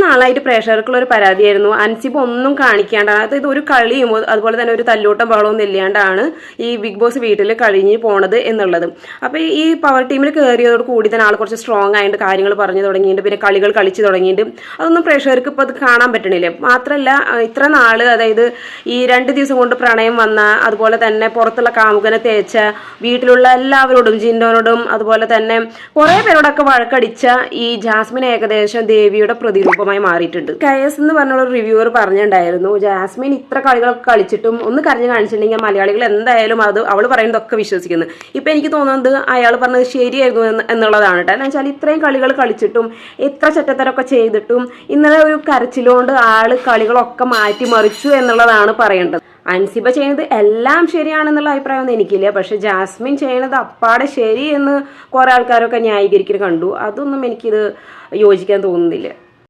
നാളായിട്ട് പ്രേക്ഷകർക്കുള്ള ഒരു പരാതിയായിരുന്നു അൻസിബ ഒന്നും കാണിക്കാണ്ടാണ്, അതായത് ഒരു കളിയും അതുപോലെ തന്നെ ഒരു തല്ലൂട്ടം ബഹളമൊന്നും ഇല്ലാണ്ടാണ് ഈ ബിഗ് ബോസ് വീട്ടിൽ കഴിഞ്ഞ് പോണത് എന്നുള്ളത്. അപ്പോൾ ഈ പവർ ടീമിൽ കയറിയതോട് കൂടി തന്നെ ആൾ കുറച്ച് സ്ട്രോങ് ആയിട്ട് കാര്യങ്ങൾ പറഞ്ഞു തുടങ്ങിയിട്ട് പിന്നെ കളികൾ കളിച്ച് തുടങ്ങിയിട്ട് അതൊന്നും പ്രേക്ഷകർക്ക് ഇപ്പോൾ അത് കാണാൻ പറ്റണില്ല. മാത്രമല്ല ഇത്ര നാള് അതായത് ഈ 2 ദിവസം കൊണ്ട് പ്രണയം വന്ന, അതുപോലെ തന്നെ പുറത്തുള്ള കാമുകനെ തേച്ച, വീട്ടിലുള്ള എല്ലാവരോടും ജിൻഡോനോടും അതുപോലെ തന്നെ കുറെ പേരോടൊക്കെ വഴക്കടിച്ച ഈ ജാസ്മിൻ ഏകദേശം ദേവിയുടെ പ്രതിരൂപമായി മാറിയിട്ടുണ്ട്. കയസ് എന്ന് പറഞ്ഞ ഒരു റിവ്യൂവർ പറഞ്ഞിട്ടുണ്ടായിരുന്നു, ജാസ്മിൻ ഇത്ര കളികളൊക്കെ കളിച്ചിട്ടും ഒന്ന് കരഞ്ഞു കാണിച്ചിട്ടുണ്ടെങ്കിൽ മലയാളികൾ എന്തായാലും അത് അവൾ പറയുന്നതൊക്കെ വിശ്വസിക്കുന്നു. ഇപ്പൊ എനിക്ക് തോന്നുന്നത് അയാൾ പറഞ്ഞത് ശരിയായിരുന്നു എന്നുള്ളതാണ് കേട്ടോ. എന്ന് വെച്ചാൽ ഇത്രയും കളികൾ കളിച്ചിട്ടും എത്ര ചെറ്റത്തരൊക്കെ ചെയ്തിട്ടും ഇന്നലെ ഒരു കരച്ചിലുകൊണ്ട് ആള് കളികളൊക്കെ മാറ്റിമറിച്ചു എന്നുള്ളതാണ് പറയേണ്ടത്. അൻസിബ ചെയ്യുന്നത് എല്ലാം ശരിയാണെന്നുള്ള അഭിപ്രായമൊന്നും എനിക്കില്ല. പക്ഷെ ജാസ്മിൻ ചെയ്യുന്നത് അപ്പാടെ ശരി എന്ന് കുറെ ആൾക്കാരൊക്കെ ന്യായീകരിക്കുന്നത് കണ്ടു. അതൊന്നും എനിക്കിത് യോജിക്കാൻ തോന്നുന്നില്ല.